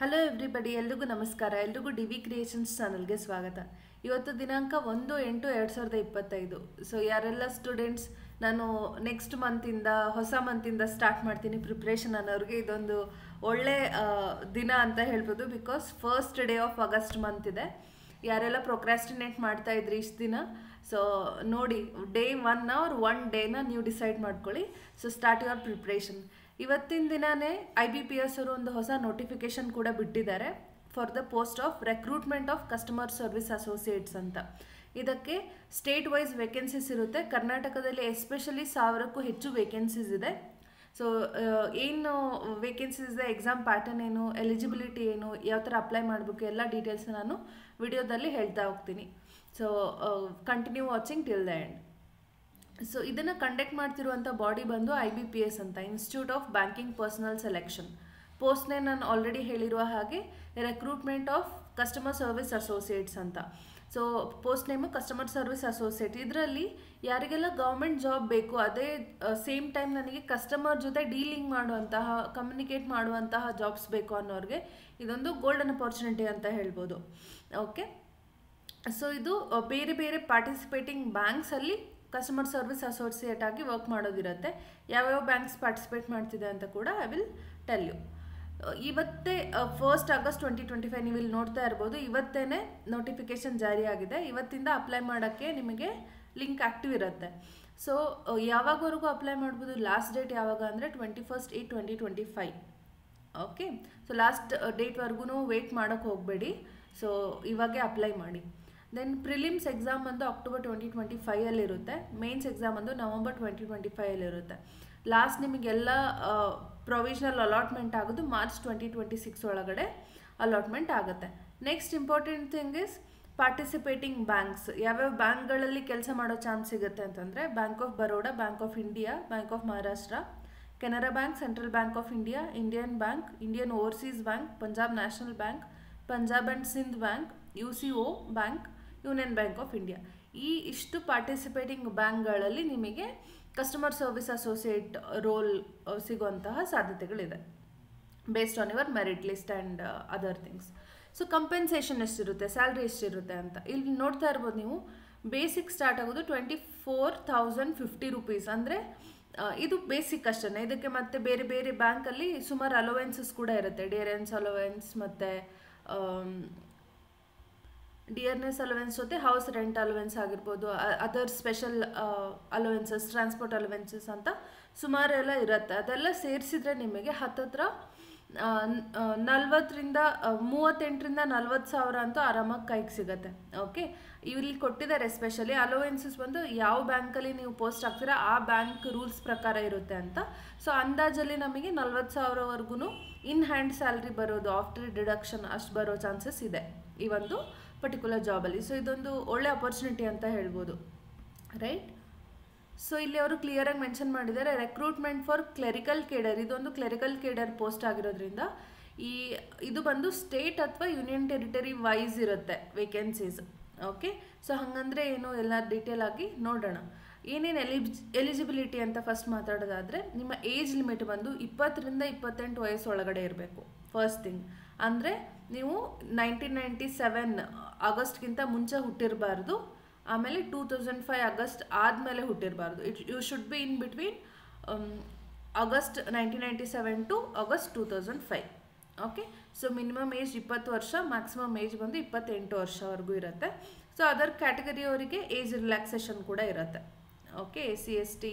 Hello everybody, ಎಲ್ರಿಗೂ ನಮಸ್ಕಾರ. ಎಲ್ರಿಗೂ ಡಿ ವಿ ಕ್ರಿಯೇಷನ್ಸ್ ಚಾನಲ್ಗೆ ಸ್ವಾಗತ. ಇವತ್ತು ದಿನಾಂಕ 1/8/2025. ಸೊ ಯಾರೆಲ್ಲ ಸ್ಟೂಡೆಂಟ್ಸ್ ನಾನು ನೆಕ್ಸ್ಟ್ ಮಂತಿಂದ ಹೊಸ ಮಂತಿಂದ ಸ್ಟಾರ್ಟ್ ಮಾಡ್ತೀನಿ ಪ್ರಿಪ್ರೇಷನ್ ಅನ್ನೋರಿಗೆ ಇದೊಂದು ಒಳ್ಳೆ ದಿನ ಅಂತ ಹೇಳ್ಬೋದು. Because first day of August month ಇದೆ. ಯಾರೆಲ್ಲ ಪ್ರೊಕ್ರಾಸ್ಟಿನೇಟ್ ಮಾಡ್ತಾ ಇದ್ರಿ ಇಷ್ಟು ದಿನ, ಸೊ ನೋಡಿ ಡೇ 1 or 1 ಡೇನ ನೀವು ಡಿಸೈಡ್ ಮಾಡ್ಕೊಳ್ಳಿ. So start your preparation. ಇವತ್ತಿನ ದಿನಾನೇ IBPS ಅವರು ಒಂದು ಹೊಸ ನೋಟಿಫಿಕೇಶನ್ ಕೂಡ ಬಿಟ್ಟಿದ್ದಾರೆ for the post of recruitment of customer service associates ಅಂತ. ಇದಕ್ಕೆ ಸ್ಟೇಟ್ ವೈಸ್ ವೇಕೆನ್ಸೀಸ್ ಇರುತ್ತೆ. ಕರ್ನಾಟಕದಲ್ಲಿ ಎಸ್ಪೆಷಲಿ 1000ಕ್ಕೂ ಹೆಚ್ಚು ವೇಕೆನ್ಸೀಸ್ ಇದೆ. ಸೊ ಏನು ವೇಕೆನ್ಸೀಸ್ ಇದೆ, ಎಕ್ಸಾಮ್ ಪ್ಯಾಟರ್ನ್ ಏನು, ಎಲಿಜಿಬಿಲಿಟಿ ಏನು, ಯಾವ ಥರ ಅಪ್ಲೈ ಮಾಡಬೇಕು, ಎಲ್ಲ ಡೀಟೇಲ್ಸ್ ನಾನು ವಿಡಿಯೋದಲ್ಲಿ ಹೇಳ್ತಾ ಹೋಗ್ತೀನಿ. So continue watching till the end. So ಇದನ್ನು ಕಂಡಕ್ಟ್ ಮಾಡ್ತಿರುವಂಥ ಬಾಡಿ ಬಂದು IBPS ಅಂತ, institute of banking personnel selection. ಪೋಸ್ಟ್ನೇ ನಾನು ಆಲ್ರೆಡಿ ಹೇಳಿರುವ ಹಾಗೆ recruitment of customer service associates ಅಂತ. So post name customer service associate. ಇದರಲ್ಲಿ ಯಾರಿಗೆಲ್ಲ ಗೌರ್ಮೆಂಟ್ ಜಾಬ್ ಬೇಕು, ಅದೇ ಸೇಮ್ ಟೈಮ್ ನನಗೆ ಕಸ್ಟಮರ್ ಜೊತೆ ಡೀಲಿಂಗ್ ಮಾಡುವಂತಹ, ಕಮ್ಯುನಿಕೇಟ್ ಮಾಡುವಂತಹ ಜಾಬ್ಸ್ ಬೇಕು ಅನ್ನೋರಿಗೆ ಇದೊಂದು ಗೋಲ್ಡನ್ ಅಪಾರ್ಚುನಿಟಿ ಅಂತ ಹೇಳ್ಬೋದು. ಓಕೆ, ಸೊ ಇದು ಬೇರೆ ಬೇರೆ ಪಾರ್ಟಿಸಿಪೇಟಿಂಗ್ ಬ್ಯಾಂಕ್ಸಲ್ಲಿ ಕಸ್ಟಮರ್ ಸರ್ವಿಸ್ ಅಸೋಸಿಯೇಟ್ ಆಗಿ ವರ್ಕ್ ಮಾಡೋದಿರುತ್ತೆ. ಯಾವ್ಯಾವ ಬ್ಯಾಂಕ್ಸ್ ಪಾರ್ಟಿಸಿಪೇಟ್ ಮಾಡ್ತಿದೆ ಅಂತ ಕೂಡ ಐ ವಿಲ್ ಟೆಲ್ ಯು. ಇವತ್ತೇ 1 ಆಗಸ್ಟ್ 2025 ನೀವು ಇಲ್ಲಿ ನೋಡ್ತಾ ಇರ್ಬೋದು. ಇವತ್ತೇ ನೋಟಿಫಿಕೇಶನ್ ಜಾರಿ ಆಗಿದೆ. ಇವತ್ತಿಂದ ಅಪ್ಲೈ ಮಾಡೋಕ್ಕೆ ನಿಮಗೆ ಲಿಂಕ್ ಆ್ಯಕ್ಟಿವ್ ಇರುತ್ತೆ. ಸೊ ಯಾವಾಗವರೆಗೂ ಅಪ್ಲೈ ಮಾಡ್ಬೋದು, ಲಾಸ್ಟ್ ಡೇಟ್ ಯಾವಾಗ ಅಂದರೆ 21/8/2025. ಓಕೆ, ಸೊ ಲಾಸ್ಟ್ ಡೇಟ್ವರೆಗೂ ವೆಯ್ಟ್ ಮಾಡೋಕ್ಕೆ ಹೋಗಬೇಡಿ. ಸೊ ಇವಾಗೇ ಅಪ್ಲೈ ಮಾಡಿ. ದೆನ್ ಪ್ರಿಲಿಮ್ಸ್ ಎಕ್ಸಾಮ್ ಬಂದು ಅಕ್ಟೋಬರ್ 2025 ಮೇನ್ಸ್ ಎಕ್ಸಾಮ್ ಬಂದು ನವಂಬರ್ 2025 ಲಾಸ್ಟ್ ನಿಮಗೆಲ್ಲ ಪ್ರೊವಿಷನಲ್ ಅಲಾಟ್ಮೆಂಟ್ ಆಗೋದು ಮಾರ್ಚ್ 2026 ಒಳಗಡೆ ಅಲಾಟ್ಮೆಂಟ್ ಆಗುತ್ತೆ. Next important thing is participating banks. ಯಾವ್ಯಾವ ಬ್ಯಾಂಕ್ಗಳಲ್ಲಿ ಕೆಲಸ ಮಾಡೋ ಚಾನ್ಸ್ ಸಿಗುತ್ತೆ ಅಂತಂದರೆ bank of Baroda, bank of India, bank of Maharashtra, Canara bank, central bank of India, Indian bank, Indian overseas bank, Punjab national bank, Punjab and Sindh bank, UCO bank, union bank of India. ಇಷ್ಟು participating ಬ್ಯಾಂಕ್ಗಳಲ್ಲಿ ನಿಮಗೆ customer service associate role ಸಿಗುವಂತಹ ಸಾಧ್ಯತೆಗಳಿದೆ based on your merit list and other things. So compensation ಎಷ್ಟಿರುತ್ತೆ, salary ಎಷ್ಟಿರುತ್ತೆ ಅಂತ ಇಲ್ಲಿ ನೋಡ್ತಾ ಇರ್ಬೋದು ನೀವು. ಬೇಸಿಕ್ ಸ್ಟಾರ್ಟ್ ಆಗೋದು 24,050 ರೂಪೀಸ್. ಅಂದರೆ ಇದು ಬೇಸಿಕ್ ಅಷ್ಟೇ. ಇದಕ್ಕೆ ಮತ್ತೆ ಬೇರೆ ಬೇರೆ ಬ್ಯಾಂಕಲ್ಲಿ ಸುಮಾರು ಅಲೋವೆನ್ಸಸ್ ಕೂಡ ಇರುತ್ತೆ. ಡಿಯರೆನ್ಸ್ ಅಲೋವೆನ್ಸ್ ಮತ್ತು ಡಿಯರ್ನೆಸ್ ಅಲೋವೆನ್ಸ್ ಜೊತೆ ಹೌಸ್ ರೆಂಟ್ ಅಲೋವೆನ್ಸ್ ಆಗಿರ್ಬೋದು, other special allowances, transport allowances ಅಂತ ಸುಮಾರು ಎಲ್ಲ ಇರುತ್ತೆ. ಅದೆಲ್ಲ ಸೇರಿಸಿದ್ರೆ ನಿಮಗೆ ಹತ್ತತ್ರ 38,000-40,000 ಅಂತೂ ಆರಾಮಾಗಿ ಕೈಗೆ ಸಿಗುತ್ತೆ. ಓಕೆ, ಇಲ್ಲಿ ಕೊಟ್ಟಿದ್ದಾರೆ ಎಸ್ಪೆಷಲಿ ಅಲೋವೆನ್ಸಸ್ ಬಂದು ಯಾವ ಬ್ಯಾಂಕಲ್ಲಿ ನೀವು ಪೋಸ್ಟ್ ಆಗ್ತೀರಾ ಆ ಬ್ಯಾಂಕ್ ರೂಲ್ಸ್ ಪ್ರಕಾರ ಇರುತ್ತೆ ಅಂತ. ಸೊ ಅಂದಾಜಲ್ಲಿ ನಮಗೆ 40,000ವರೆಗೂ ಇನ್ ಹ್ಯಾಂಡ್ ಸ್ಯಾಲ್ರಿ ಬರೋದು ಆಫ್ಟರ್ ಡಿಡಕ್ಷನ್ ಅಷ್ಟು ಬರೋ ಚಾನ್ಸಸ್ ಇದೆ ಈ ಒಂದು ಪರ್ಟಿಕ್ಯುಲರ್ ಜಾಬಲ್ಲಿ. ಸೊ ಇದೊಂದು ಒಳ್ಳೆ ಅಪರ್ಚುನಿಟಿ ಅಂತ ಹೇಳ್ಬೋದು, ರೈಟ್? ಸೊ ಇಲ್ಲಿ ಅವರು ಕ್ಲಿಯರಾಗಿ ಮೆನ್ಷನ್ ಮಾಡಿದ್ದಾರೆ ರೆಕ್ರೂಟ್ಮೆಂಟ್ ಫಾರ್ ಕ್ಲೆರಿಕಲ್ ಕೇಡರ್. ಇದೊಂದು ಕ್ಲೆರಿಕಲ್ ಕೇಡರ್ ಪೋಸ್ಟ್ ಆಗಿರೋದ್ರಿಂದ ಇದು ಬಂದು ಸ್ಟೇಟ್ ಅಥವಾ ಯೂನಿಯನ್ ಟೆರಿಟರಿ ವೈಸ್ ಇರುತ್ತೆ ವೇಕೆನ್ಸೀಸ್. ಓಕೆ, ಸೊ ಹಾಗಂದರೆ ಏನು ಎಲ್ಲ ಡೀಟೇಲ್ ಆಗಿ ನೋಡೋಣ. ಏನೇನು ಎಲಿಜಿಬಿಲಿಟಿ ಅಂತ ಫಸ್ಟ್ ಮಾತಾಡೋದಾದರೆ, ನಿಮ್ಮ ಏಜ್ ಲಿಮಿಟ್ ಬಂದು 20ರಿಂದ 28 ವಯಸ್ಸೊಳಗಡೆ ಇರಬೇಕು. ಫಸ್ಟ್ ಥಿಂಗ್ ಅಂದರೆ ನೀವು 1997 ಆಗಸ್ಟ್ಗಿಂತ ಮುಂಚೆ ಹುಟ್ಟಿರಬಾರ್ದು. ಆಮೇಲೆ 2005 ಆಗಸ್ಟ್ ಆದಮೇಲೆ ಹುಟ್ಟಿರಬಾರ್ದು. You should be in between August 1997 to August 2005. Okay, so minimum age 20 ವರ್ಷ, ಮ್ಯಾಕ್ಸಿಮಮ್ ಏಜ್ ಬಂದು 28 ವರ್ಷವರೆಗೂ ಇರುತ್ತೆ. ಸೊ ಅದರ್ ಕ್ಯಾಟಗರಿಯವರಿಗೆ ಏಜ್ ರಿಲ್ಯಾಕ್ಸೇಷನ್ ಕೂಡ ಇರುತ್ತೆ. Okay, SC ST,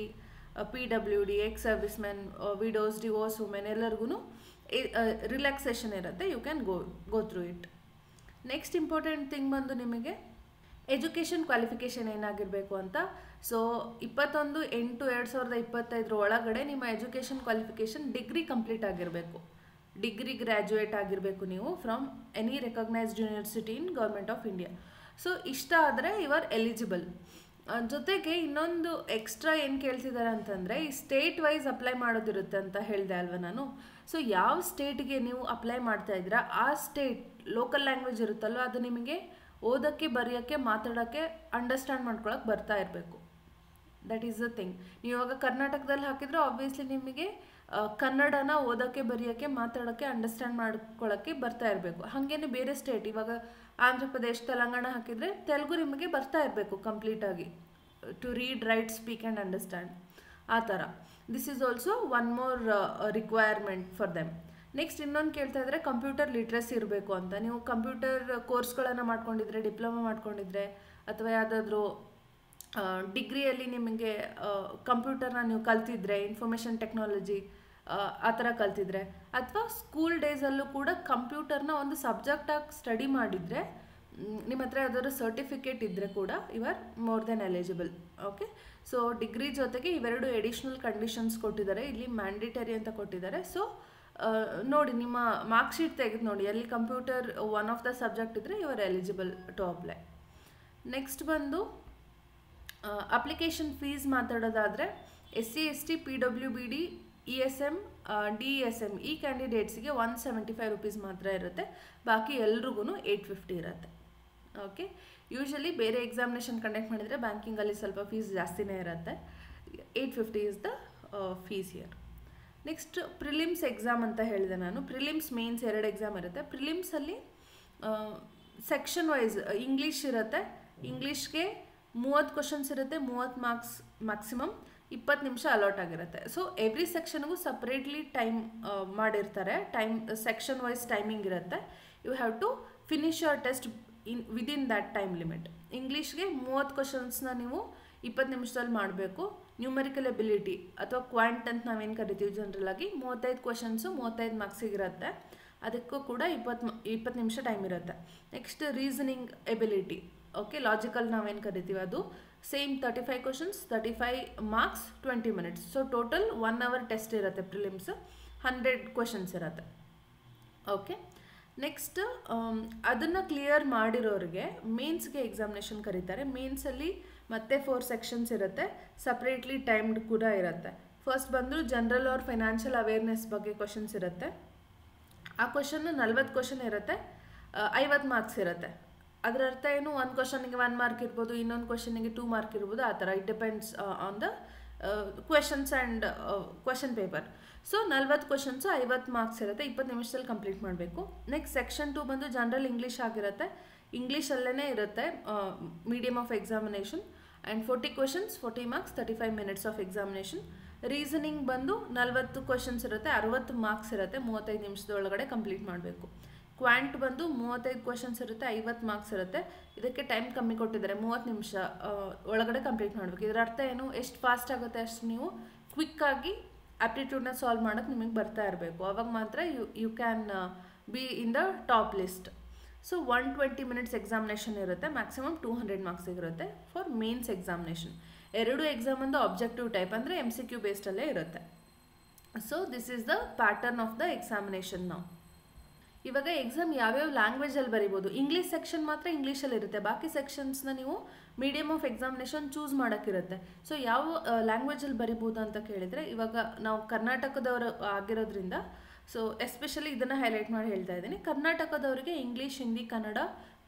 PWD, ex service men, widows, divorce women ಎಲ್ಲರಿಗೂ ರಿಲ್ಯಾಕ್ಸೇಷನ್ ಇರುತ್ತೆ. You can go through it. Next important thing ಬಂದು ನಿಮಗೆ ಎಜುಕೇಷನ್ ಕ್ವಾಲಿಫಿಕೇಷನ್ ಏನಾಗಿರಬೇಕು ಅಂತ. ಸೊ 21/8/2025 ಒಳಗಡೆ ನಿಮ್ಮ ಎಜುಕೇಷನ್ ಕ್ವಾಲಿಫಿಕೇಷನ್ ಡಿಗ್ರಿ ಕಂಪ್ಲೀಟ್ ಆಗಿರಬೇಕು. ಡಿಗ್ರಿ ಗ್ರ್ಯಾಜುಯೇಟ್ ಆಗಿರಬೇಕು ನೀವು from any recognised university in government of India. So ಇಷ್ಟ ಆದರೆ ಯು ಆರ್ ಎಲಿಜಿಬಲ್. ಜೊತೆಗೆ ಇನ್ನೊಂದು ಎಕ್ಸ್ಟ್ರಾ ಏನು ಕೇಳ್ತಿದ್ದಾರೆ ಅಂತಂದರೆ, ಈ ಸ್ಟೇಟ್ ವೈಸ್ ಅಪ್ಲೈ ಮಾಡೋದಿರುತ್ತೆ ಅಂತ ಹೇಳಿದೆ ಅಲ್ವ ನಾನು. ಸೊ ಯಾವ ಸ್ಟೇಟ್ಗೆ ನೀವು ಅಪ್ಲೈ ಮಾಡ್ತಾ ಇದ್ದೀರಾ ಆ ಸ್ಟೇಟ್ ಲೋಕಲ್ ಲ್ಯಾಂಗ್ವೇಜ್ ಇರುತ್ತಲ್ವ, ಅದು ನಿಮಗೆ ಓದೋಕ್ಕೆ, ಬರೆಯೋಕ್ಕೆ, ಮಾತಾಡೋಕ್ಕೆ, ಅಂಡರ್ಸ್ಟ್ಯಾಂಡ್ ಮಾಡ್ಕೊಳಕ್ಕೆ ಬರ್ತಾ ಇರಬೇಕು. That is the thing. ನೀವು ಇವಾಗ ಕರ್ನಾಟಕದಲ್ಲಿ ಹಾಕಿದರೆ ಆಬ್ವಿಯಸ್ಲಿ ನಿಮಗೆ ಕನ್ನಡನ ಓದೋಕ್ಕೆ ಬರೆಯೋಕ್ಕೆ ಮಾತಾಡೋಕ್ಕೆ ಅಂಡರ್ಸ್ಟ್ಯಾಂಡ್ ಮಾಡ್ಕೊಳ್ಳೋಕ್ಕೆ ಬರ್ತಾ ಇರಬೇಕು. ಹಾಗೇನೆ ಬೇರೆ ಸ್ಟೇಟ್ ಇವಾಗ ಆಂಧ್ರ ಪ್ರದೇಶ್ ತೆಲಂಗಾಣ ಹಾಕಿದರೆ ತೆಲುಗು ನಿಮಗೆ ಬರ್ತಾ ಇರಬೇಕು ಕಂಪ್ಲೀಟಾಗಿ, to read, write, speak and understand ಆ ಥರ. This is also one more requirement for them. Next ಇನ್ನೊಂದು ಕೇಳ್ತಾ ಇದ್ದರೆ ಕಂಪ್ಯೂಟರ್ ಲಿಟ್ರಸಿ ಇರಬೇಕು ಅಂತ. ನೀವು ಕಂಪ್ಯೂಟರ್ ಕೋರ್ಸ್ಗಳನ್ನು ಮಾಡ್ಕೊಂಡಿದ್ರೆ, ಡಿಪ್ಲೊಮಾ ಮಾಡ್ಕೊಂಡಿದ್ರೆ, ಅಥವಾ ಯಾವುದಾದ್ರೂ ಡಿಗ್ರಿಯಲ್ಲಿ ನಿಮಗೆ ಕಂಪ್ಯೂಟರ್ನ ನೀವು ಕಲ್ತಿದ್ರೆ, ಇನ್ಫಾರ್ಮೇಷನ್ ಟೆಕ್ನಾಲಜಿ ಆ ಥರ ಕಲ್ತಿದ್ರೆ, ಅಥವಾ ಸ್ಕೂಲ್ ಡೇಸಲ್ಲೂ ಕೂಡ ಕಂಪ್ಯೂಟರ್ನ ಒಂದು ಸಬ್ಜೆಕ್ಟಾಗಿ ಸ್ಟಡಿ ಮಾಡಿದರೆ, ನಿಮ್ಮ ಹತ್ರ ಯಾವ್ದಾದ್ರು ಸರ್ಟಿಫಿಕೇಟ್ ಇದ್ದರೆ ಕೂಡ you are more than eligible. Okay, so degree ಜೊತೆಗೆ ಇವೆರಡು ಎಡಿಷ್ನಲ್ ಕಂಡೀಷನ್ಸ್ ಕೊಟ್ಟಿದ್ದಾರೆ, ಇಲ್ಲಿ ಮ್ಯಾಂಡೇಟರಿ ಅಂತ ಕೊಟ್ಟಿದ್ದಾರೆ. ಸೊ ನೋಡಿ, ನಿಮ್ಮ ಮಾರ್ಕ್ ಶೀಟ್ ತೆಗೆದು ನೋಡಿ, ಅಲ್ಲಿ computer one of the subject ಇದ್ದರೆ you are eligible to apply. Next ಬಂದು ಅಪ್ಲಿಕೇಶನ್ ಫೀಸ್ ಮಾತಾಡೋದಾದರೆ SC ST PWBD ESM DESM ಈ ಕ್ಯಾಂಡಿಡೇಟ್ಸಿಗೆ 175 ರುಪೀಸ್ ಮಾತ್ರ ಇರುತ್ತೆ, ಬಾಕಿ ಎಲ್ರಿಗೂ 850 ಇರುತ್ತೆ. ಓಕೆ, ಯೂಶಲಿ ಬೇರೆ ಎಕ್ಸಾಮಿನೇಷನ್ ಕಂಡಕ್ಟ್ ಮಾಡಿದರೆ ಬ್ಯಾಂಕಿಂಗಲ್ಲಿ ಸ್ವಲ್ಪ ಫೀಸ್ ಜಾಸ್ತಿನೇ ಇರುತ್ತೆ. 850 is the fees year. Next prelims exam ಅಂತ ಹೇಳಿದೆ ನಾನು. ಪ್ರಿಲಿಮ್ಸ್ ಮೇನ್ಸ್ 2 ಎಕ್ಸಾಮ್ ಇರುತ್ತೆ. ಪ್ರಿಲಿಮ್ಸಲ್ಲಿ ಸೆಕ್ಷನ್ ವೈಸ್ ಇಂಗ್ಲೀಷ್ ಇರುತ್ತೆ. ಇಂಗ್ಲೀಷ್ಗೆ 30 ಕ್ವಶನ್ಸ್ ಇರುತ್ತೆ, 30 ಮಾರ್ಕ್ಸ್ ಮ್ಯಾಕ್ಸಿಮಮ್, 20 ನಿಮಿಷ ಅಲಾಟ್ ಆಗಿರುತ್ತೆ. ಸೊ ಎವ್ರಿ ಸೆಕ್ಷನ್ಗೂ ಸಪ್ರೇಟ್ಲಿ ಟೈಮ್ ಮಾಡಿರ್ತಾರೆ, ಸೆಕ್ಷನ್ ವೈಸ್ ಟೈಮಿಂಗ್ ಇರುತ್ತೆ. You have to finish your test within that time limit. ಇಂಗ್ಲೀಷ್ಗೆ 30 ಕ್ವಶನ್ಸ್ನ ನೀವು 20 ನಿಮಿಷದಲ್ಲಿ ಮಾಡಬೇಕು. ನ್ಯೂಮರಿಕಲ್ ಎಬಿಲಿಟಿ ಅಥವಾ ಕ್ವಾಂಟ್ ಅಂತ ನಾವೇನು ಕರಿತೀವಿ ಜನರಲ್ ಆಗಿ, 35 ಕ್ವಶನ್ಸು 35 ಮಾರ್ಕ್ಸಿಗಿರುತ್ತೆ, ಅದಕ್ಕೂ ಕೂಡ 20 ನಿಮಿಷ ಟೈಮ್ ಇರುತ್ತೆ. Next reasoning ability, okay, logical ನಾವೇನು ಕರಿತೀವಿ ಅದು same 35 questions 35 marks 20 minutes. So total 1 hour test ಇರುತ್ತೆ. ಪ್ರಿಲಿಮ್ಸ್ 100 ಕ್ವಶನ್ಸ್ ಇರುತ್ತೆ. ಓಕೆ, ನೆಕ್ಸ್ಟ್ ಅದನ್ನು ಕ್ಲಿಯರ್ ಮಾಡಿರೋರಿಗೆ ಮೇನ್ಸ್ಗೆ ಎಕ್ಸಾಮಿನೇಷನ್ ಕರೀತಾರೆ. ಮೇನ್ಸಲ್ಲಿ ಮತ್ತೆ 4 ಸೆಕ್ಷನ್ಸ್ ಇರುತ್ತೆ, ಸಪ್ರೇಟ್ಲಿ ಟೈಮ್ಡ್ ಕೂಡ ಇರುತ್ತೆ. ಫಸ್ಟ್ ಬಂದು ಜನರಲ್ ಆರ್ ಫೈನಾನ್ಷಿಯಲ್ ಅವೇರ್ನೆಸ್ ಬಗ್ಗೆ ಕ್ವಶನ್ಸ್ ಇರುತ್ತೆ. ಆ ಕ್ವಶನ್ 40 ಕ್ವಶನ್ ಇರುತ್ತೆ, 50 ಮಾರ್ಕ್ಸ್ ಇರುತ್ತೆ. ಅದರ ಅರ್ಥ ಏನು, ಒಂದು ಕ್ವಶನಿಗೆ 1 ಮಾರ್ಕ್ ಇರ್ಬೋದು, ಇನ್ನೊಂದು ಕ್ವಶನಿಗೆ 2 ಮಾರ್ಕ್ ಇರ್ಬೋದು, ಆ ಥರ. It depends on the questions and question paper. So 40 questions 50 marks ಇರುತ್ತೆ, 20 ನಿಮಿಷದಲ್ಲಿ ಕಂಪ್ಲೀಟ್ ಮಾಡಬೇಕು. ನೆಕ್ಸ್ಟ್ ಸೆಕ್ಷನ್ 2 ಬಂದು ಜನರಲ್ ಇಂಗ್ಲೀಷ್ ಆಗಿರುತ್ತೆ, ಇಂಗ್ಲೀಷಲ್ಲೇ ಇರುತ್ತೆ, medium of examination. And 40 questions 40 marks 35 minutes of examination. Reasoning ಬಂದು 40 ಕ್ವಶನ್ಸ್ ಇರುತ್ತೆ, 60 ಮಾರ್ಕ್ಸ್ ಇರುತ್ತೆ, 35 ನಿಮಿಷದೊಳಗಡೆ ಕಂಪ್ಲೀಟ್ ಮಾಡಬೇಕು. ಕ್ವಾಂಟ್ ಬಂದು 35 ಕ್ವಶನ್ಸ್ ಇರುತ್ತೆ, 50 ಮಾರ್ಕ್ಸ್ ಇರುತ್ತೆ. ಇದಕ್ಕೆ ಟೈಮ್ ಕಮ್ಮಿ ಕೊಟ್ಟಿದ್ದಾರೆ, 30 ನಿಮಿಷ ಒಳಗಡೆ ಕಂಪ್ಲೀಟ್ ಮಾಡಬೇಕು. ಇದರ ಅರ್ಥ ಏನು, ಎಷ್ಟು ಫಾಸ್ಟ್ ಆಗುತ್ತೆ ಅಷ್ಟು ನೀವು ಕ್ವಿಕ್ಕಾಗಿ ಆಪ್ಟಿಟ್ಯೂಡ್ನ ಸಾಲ್ವ್ ಮಾಡೋಕ್ಕೆ ನಿಮಗೆ ಬರ್ತಾ ಇರಬೇಕು. ಆವಾಗ ಮಾತ್ರ you can be in the top list. So 120 minutes examination ಇರುತ್ತೆ, ಮ್ಯಾಕ್ಸಿಮಮ್ 200 ಮಾರ್ಕ್ಸಿಗೆ ಇರುತ್ತೆ ಫಾರ್ ಮೇನ್ಸ್ ಎಕ್ಸಾಮಿನೇಷನ್. 2 ಎಕ್ಸಾಮ್ ಒಂದು ಆಬ್ಜೆಕ್ಟಿವ್ ಟೈಪ್, ಅಂದರೆ MCQ ಬೇಸ್ಡಲ್ಲೇ ಇರುತ್ತೆ. So this is the pattern of the examination. ನಾವು ಇವಾಗ ಎಕ್ಸಾಮ್ ಯಾವ್ಯಾವ ಲ್ಯಾಂಗ್ವೇಜಲ್ಲಿ ಬರಿಬೋದು. ಇಂಗ್ಲೀಷ್ ಸೆಕ್ಷನ್ ಮಾತ್ರ ಇಂಗ್ಲೀಷಲ್ಲಿ ಇರುತ್ತೆ, ಬಾಕಿ ಸೆಕ್ಷನ್ಸ್ನ ನೀವು ಮೀಡಿಯಮ್ ಆಫ್ ಎಕ್ಸಾಮಿನೇಷನ್ ಚೂಸ್ ಮಾಡೋಕ್ಕಿರುತ್ತೆ. ಸೊ ಯಾವ ಲ್ಯಾಂಗ್ವೇಜಲ್ಲಿ ಬರಿಬೋದು ಅಂತ ಕೇಳಿದರೆ, ಇವಾಗ ನಾವು ಕರ್ನಾಟಕದವರು ಆಗಿರೋದ್ರಿಂದ ಸೊ ಎಸ್ಪೆಷಲಿ ಇದನ್ನು ಹೈಲೈಟ್ ಮಾಡಿ ಹೇಳ್ತಾ ಇದ್ದೀನಿ. ಕರ್ನಾಟಕದವರಿಗೆ ಇಂಗ್ಲೀಷ್, ಹಿಂದಿ, ಕನ್ನಡ,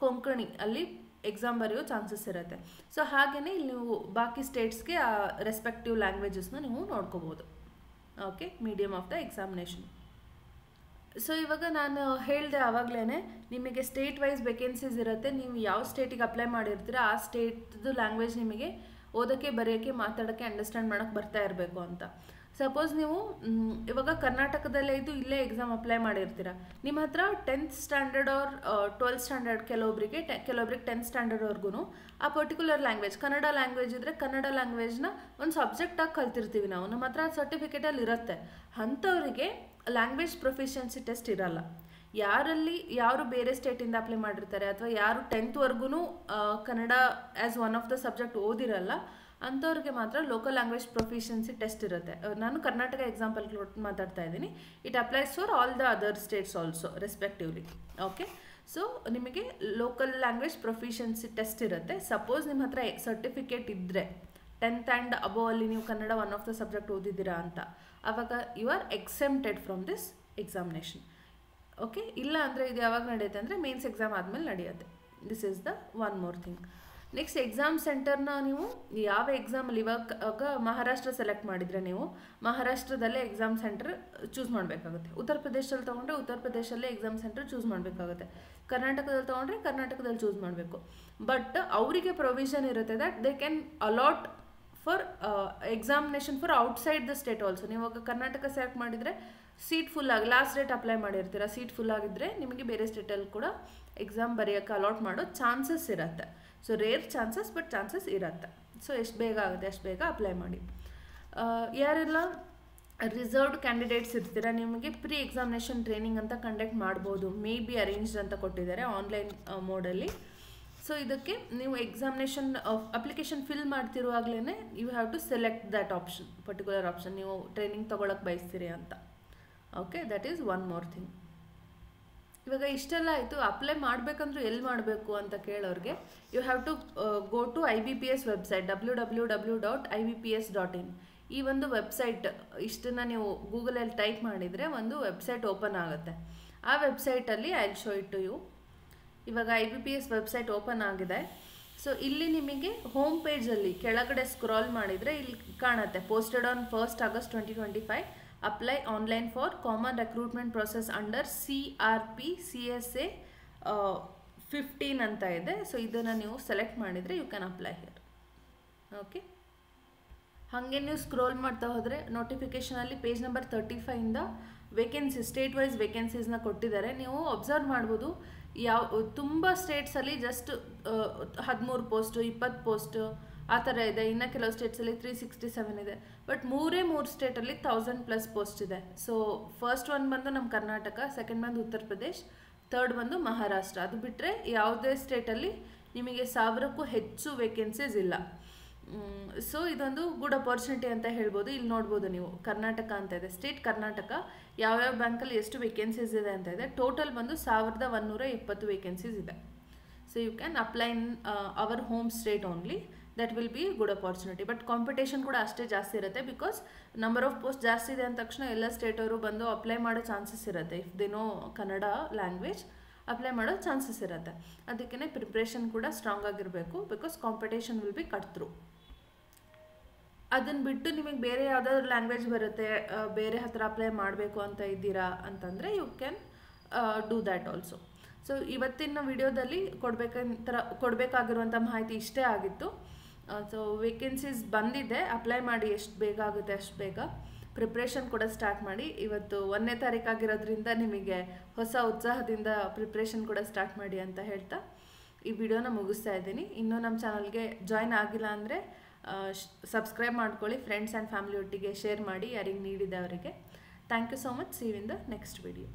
ಕೊಂಕಣಿ ಅಲ್ಲಿ ಎಕ್ಸಾಮ್ ಬರೆಯೋ ಚಾನ್ಸಸ್ ಇರುತ್ತೆ. ಸೊ ಹಾಗೆಯೇ ಇಲ್ಲಿ ನೀವು ಬಾಕಿ ಸ್ಟೇಟ್ಸ್ಗೆ ಆ ರೆಸ್ಪೆಕ್ಟಿವ್ ಲ್ಯಾಂಗ್ವೇಜಸ್ನ ನೀವು ನೋಡ್ಕೋಬೋದು. Okay, medium of the examination. So ಇವಾಗ ನಾನು ಹೇಳಿದೆ ಆವಾಗಲೇ, ನಿಮಗೆ ಸ್ಟೇಟ್ ವೈಸ್ ವೇಕೆನ್ಸೀಸ್ ಇರುತ್ತೆ. ನೀವು ಯಾವ ಸ್ಟೇಟಿಗೆ ಅಪ್ಲೈ ಮಾಡಿರ್ತೀರ ಆ ಸ್ಟೇಟ್ದು ಲ್ಯಾಂಗ್ವೇಜ್ ನಿಮಗೆ ಓದೋಕ್ಕೆ, ಬರೆಯೋಕ್ಕೆ, ಮಾತಾಡೋಕ್ಕೆ, ಅಂಡರ್ಸ್ಟ್ಯಾಂಡ್ ಮಾಡೋಕ್ಕೆ ಬರ್ತಾ ಇರಬೇಕು ಅಂತ. ಸಪೋಸ್ ನೀವು ಇವಾಗ ಕರ್ನಾಟಕದಲ್ಲೇ ಇದ್ದು ಇಲ್ಲೇ ಎಕ್ಸಾಮ್ ಅಪ್ಲೈ ಮಾಡಿರ್ತೀರ, ನಿಮ್ಮ ಹತ್ರ 10th standard R 12th standard, ಕೆಲವೊಬ್ಬರಿಗೆ 10th ಸ್ಟ್ಯಾಂಡರ್ಡ್ವರೆಗೂ ಆ ಪರ್ಟಿಕ್ಯುಲರ್ ಲ್ಯಾಂಗ್ವೇಜ್, ಕನ್ನಡ ಲ್ಯಾಂಗ್ವೇಜ್ ಇದ್ದರೆ ಕನ್ನಡ ಲ್ಯಾಂಗ್ವೇಜ್ನ ಒಂದು ಸಬ್ಜೆಕ್ಟಾಗಿ ಕಲ್ತಿರ್ತೀವಿ ನಾವು, ನಮ್ಮ ಹತ್ರ ಸರ್ಟಿಫಿಕೇಟಲ್ಲಿ ಇರುತ್ತೆ. ಅಂಥವರಿಗೆ ಲ್ಯಾಂಗ್ವೇಜ್ ಪ್ರೊಫಿಷಿಯನ್ಸಿ ಟೆಸ್ಟ್ ಇರಲ್ಲ. ಯಾರು ಬೇರೆ ಸ್ಟೇಟಿಂದ ಅಪ್ಲೈ ಮಾಡಿರ್ತಾರೆ ಅಥವಾ ಯಾರು 10th Kannada as one of the subject ಓದಿರಲ್ಲ, ಅಂಥವ್ರಿಗೆ ಮಾತ್ರ ಲೋಕಲ್ ಲ್ಯಾಂಗ್ವೇಜ್ ಪ್ರೊಫಿಷಿಯನ್ಸಿ ಟೆಸ್ಟ್ ಇರುತ್ತೆ. ನಾನು ಕರ್ನಾಟಕ ಎಕ್ಸಾಂಪಲ್ ಮಾತಾಡ್ತಾ ಇದ್ದೀನಿ. It applies for all the other states also respectively. Okay, so ನಿಮಗೆ ಲೋಕಲ್ ಲ್ಯಾಂಗ್ವೇಜ್ ಪ್ರೊಫಿಷಿಯನ್ಸಿ ಟೆಸ್ಟ್ ಇರುತ್ತೆ. ಸಪೋಸ್ ನಿಮ್ಮ ಹತ್ರ ಸರ್ಟಿಫಿಕೇಟ್ ಇದ್ದರೆ 10th ಆ್ಯಂಡ್ ಅಬೋವ್ ಅಲ್ಲಿ ನೀವು Kannada one of the subject ಓದಿದ್ದೀರಾ ಅಂತ, ಆವಾಗ you are exempted from this examination. Okay, ಇಲ್ಲ ಅಂದರೆ ಇದು ಯಾವಾಗ ನಡೆಯುತ್ತೆ ಅಂದರೆ ಮೇನ್ಸ್ ಎಕ್ಸಾಮ್ ಆದಮೇಲೆ ನಡೆಯುತ್ತೆ. This is the one more thing. Next exam ಸೆಂಟರ್ನ ನೀವು ಯಾವ ಎಕ್ಸಾಮಲ್ಲಿ ಇವಾಗ ಮಹಾರಾಷ್ಟ್ರ ಸೆಲೆಕ್ಟ್ ಮಾಡಿದರೆ ನೀವು ಮಹಾರಾಷ್ಟ್ರದಲ್ಲೇ ಎಕ್ಸಾಮ್ ಸೆಂಟರ್ ಚೂಸ್ ಮಾಡಬೇಕಾಗುತ್ತೆ. ಉತ್ತರ ಪ್ರದೇಶದಲ್ಲಿ ತೊಗೊಂಡ್ರೆ ಉತ್ತರ ಪ್ರದೇಶಲ್ಲೇ ಎಕ್ಸಾಮ್ ಸೆಂಟರ್ ಚೂಸ್ ಮಾಡಬೇಕಾಗುತ್ತೆ. ಕರ್ನಾಟಕದಲ್ಲಿ ತೊಗೊಂಡ್ರೆ ಕರ್ನಾಟಕದಲ್ಲಿ ಚೂಸ್ ಮಾಡಬೇಕು. ಬಟ್ ಅವರಿಗೆ ಪ್ರೊವಿಷನ್ ಇರುತ್ತೆ that they can allot for examination for outside the state also. ನೀವು ಇವಾಗ ಕರ್ನಾಟಕ ಸೆಲೆಕ್ಟ್ ಮಾಡಿದರೆ ಸೀಟ್ ಫುಲ್ ಆಗಿ ಲಾಸ್ಟ್ ಡೇಟ್ ಅಪ್ಲೈ ಮಾಡಿರ್ತೀರ, ಸೀಟ್ ಫುಲ್ ಆಗಿದ್ದರೆ ನಿಮಗೆ ಬೇರೆ ಸ್ಟೇಟಲ್ಲಿ ಕೂಡ ಎಕ್ಸಾಮ್ ಬರೆಯೋಕ್ಕೆ ಅಲಾಟ್ ಮಾಡೋ ಚಾನ್ಸಸ್ ಇರುತ್ತೆ. So rare chances, but chances ಇರುತ್ತೆ. ಸೊ ಎಷ್ಟು ಬೇಗ ಆಗುತ್ತೆ ಅಷ್ಟು ಬೇಗ ಅಪ್ಲೈ ಮಾಡಿ. ಯಾರೆಲ್ಲ ರಿಸರ್ವ್ಡ್ ಕ್ಯಾಂಡಿಡೇಟ್ಸ್ ಇರ್ತೀರ, ನಿಮಗೆ ಪ್ರೀ ಎಕ್ಸಾಮಿನೇಷನ್ ಟ್ರೈನಿಂಗ್ ಅಂತ ಕಂಡಕ್ಟ್ ಮಾಡ್ಬೋದು. ಮೇ ಬಿ ಅರೇಂಜ್ಡ್ ಅಂತ ಕೊಟ್ಟಿದ್ದಾರೆ ಆನ್ಲೈನ್ ಮೋಡಲ್ಲಿ. ಸೊ ಇದಕ್ಕೆ ನೀವು ಎಕ್ಸಾಮಿನೇಷನ್ ಅಪ್ಲಿಕೇಶನ್ ಫಿಲ್ ಮಾಡ್ತಿರುವಾಗಲೇ you have to select that option, particular option ನೀವು ಟ್ರೈನಿಂಗ್ ತೊಗೊಳಕ್ಕೆ ಬಯಸ್ತೀರಿ ಅಂತ. Okay, that is one more thing. ಇವಾಗ ಇಷ್ಟೆಲ್ಲ ಆಯಿತು. ಅಪ್ಲೈ ಮಾಡಬೇಕಂದ್ರೂ ಎಲ್ಲಿ ಮಾಡಬೇಕು ಅಂತ ಕೇಳೋರಿಗೆ you have to go to IBPS website www.ibps.in. ಈ ಒಂದು ವೆಬ್ಸೈಟ್ ಇಷ್ಟನ್ನು ನೀವು ಗೂಗಲಲ್ಲಿ ಟೈಪ್ ಮಾಡಿದರೆ ಒಂದು ವೆಬ್ಸೈಟ್ ಓಪನ್ ಆಗುತ್ತೆ. ಆ ವೆಬ್ಸೈಟಲ್ಲಿ I will show it to you. ಇವಾಗ IBPS ವೆಬ್ಸೈಟ್ ಓಪನ್ ಆಗಿದೆ. ಸೊ ಇಲ್ಲಿ ನಿಮಗೆ ಹೋಮ್ ಪೇಜಲ್ಲಿ ಕೆಳಗಡೆ ಸ್ಕ್ರಾಲ್ ಮಾಡಿದರೆ ಇಲ್ಲಿ ಕಾಣುತ್ತೆ posted on 1st August 2025, apply online for common recruitment process under CRP CSA 15 ಅಂತ ಇದೆ. ಸೊ ಇದನ್ನು ನೀವು ಸೆಲೆಕ್ಟ್ ಮಾಡಿದರೆ you can apply here. Okay, ಹಾಗೆ ನೀವು ಸ್ಕ್ರೋಲ್ ಮಾಡ್ತಾ ಹೋದರೆ ನೋಟಿಫಿಕೇಷನಲ್ಲಿ ಪೇಜ್ ನಂಬರ್ 35ಇಂದ ವೇಕೆನ್ಸಿ ಸ್ಟೇಟ್ ವೈಸ್ ವೇಕೆನ್ಸೀಸ್ನ ಕೊಟ್ಟಿದ್ದಾರೆ. ನೀವು ಅಬ್ಸರ್ವ್ ಮಾಡ್ಬೋದು ತುಂಬ ಸ್ಟೇಟ್ಸಲ್ಲಿ ಜಸ್ಟ್ 13 ಪೋಸ್ಟು 20 ಪೋಸ್ಟು ಆ ಥರ ಇದೆ. ಇನ್ನು ಕೆಲವು ಸ್ಟೇಟ್ಸಲ್ಲಿ 367 ಇದೆ. ಬಟ್ ಮೂರೇ ಸ್ಟೇಟಲ್ಲಿ 1000+ ಪೋಸ್ಟ್ ಇದೆ. ಸೊ ಫಸ್ಟ್ ಒನ್ ಬಂದು ನಮ್ಮ ಕರ್ನಾಟಕ, ಸೆಕೆಂಡ್ ಬಂದು ಉತ್ತರ ಪ್ರದೇಶ್, ಥರ್ಡ್ ಬಂದು ಮಹಾರಾಷ್ಟ್ರ. ಅದು ಬಿಟ್ಟರೆ ಯಾವುದೇ ಸ್ಟೇಟಲ್ಲಿ ನಿಮಗೆ 1000ಕ್ಕೂ ಹೆಚ್ಚು ವೇಕೆನ್ಸೀಸ್ ಇಲ್ಲ. ಸೊ ಇದೊಂದು ಗುಡ್ ಅಪಾರ್ಚುನಿಟಿ ಅಂತ ಹೇಳ್ಬೋದು. ಇಲ್ಲಿ ನೋಡ್ಬೋದು ನೀವು ಕರ್ನಾಟಕ ಅಂತ ಇದೆ, ಸ್ಟೇಟ್ ಕರ್ನಾಟಕ, ಯಾವ್ಯಾವ ಬ್ಯಾಂಕಲ್ಲಿ ಎಷ್ಟು ವೇಕೆನ್ಸೀಸ್ ಇದೆ ಅಂತ ಇದೆ. ಟೋಟಲ್ ಬಂದು 1120 ವೇಕೆನ್ಸೀಸ್ ಇದೆ. So you can apply in our home state only. That will be good opportunity. But competition ಕೂಡ ಅಷ್ಟೇ ಜಾಸ್ತಿ ಇರುತ್ತೆ. ಬಿಕಾಸ್ ನಂಬರ್ ಆಫ್ ಪೋಸ್ಟ್ ಜಾಸ್ತಿ ಇದೆ ಅಂದ ತಕ್ಷಣ ಎಲ್ಲ ಸ್ಟೇಟವರು ಬಂದು ಅಪ್ಲೈ ಮಾಡೋ ಚಾನ್ಸಸ್ ಇರುತ್ತೆ. If they know Kannada language apply ಮಾಡೋ ಚಾನ್ಸಸ್ ಇರುತ್ತೆ. ಅದಕ್ಕೇ ಪ್ರಿಪ್ರೇಷನ್ ಕೂಡ ಸ್ಟ್ರಾಂಗ್ ಆಗಿರಬೇಕು. Because competition will be cut through. ಅದನ್ನು ಬಿಟ್ಟು ನಿಮಗೆ ಬೇರೆ ಯಾವುದಾದ್ರು ಲ್ಯಾಂಗ್ವೇಜ್ ಬರುತ್ತೆ, ಬೇರೆ ಹತ್ರ ಅಪ್ಲೈ ಮಾಡಬೇಕು ಅಂತ ಇದ್ದೀರಾ ಅಂತಂದರೆ you can do that also. So ಇವತ್ತಿನ ವಿಡಿಯೋದಲ್ಲಿ ಕೊಡಬೇಕಾಗಿರುವಂಥ ಮಾಹಿತಿ ಇಷ್ಟೇ ಆಗಿತ್ತು. ಸೊ ವೇಕೆನ್ಸೀಸ್ ಬಂದಿದೆ, ಅಪ್ಲೈ ಮಾಡಿ ಎಷ್ಟು ಬೇಗ ಆಗುತ್ತೆ ಅಷ್ಟು ಬೇಗ. ಪ್ರಿಪ್ರೇಷನ್ ಕೂಡ ಸ್ಟಾರ್ಟ್ ಮಾಡಿ. ಇವತ್ತು 1ನೇ ತಾರೀಕು ಆಗಿರೋದ್ರಿಂದ ನಿಮಗೆ ಹೊಸ ಉತ್ಸಾಹದಿಂದ ಪ್ರಿಪ್ರೇಷನ್ ಕೂಡ ಸ್ಟಾರ್ಟ್ ಮಾಡಿ ಅಂತ ಹೇಳ್ತಾ ಈ ವಿಡಿಯೋನ ಮುಗಿಸ್ತಾ ಇದ್ದೀನಿ. ಇನ್ನೂ ನಮ್ಮ ಚಾನಲ್ಗೆ ಜಾಯ್ನ್ ಆಗಿಲ್ಲ ಅಂದರೆ ಸಬ್ಸ್ಕ್ರೈಬ್ ಮಾಡ್ಕೊಳ್ಳಿ. ಫ್ರೆಂಡ್ಸ್ ಆ್ಯಂಡ್ ಫ್ಯಾಮಿಲಿ ಒಟ್ಟಿಗೆ ಶೇರ್ ಮಾಡಿ ಯಾರಿಗೆ ನೀಡಿದೆ ಅವರಿಗೆ. Thank you so much. See you in the next video.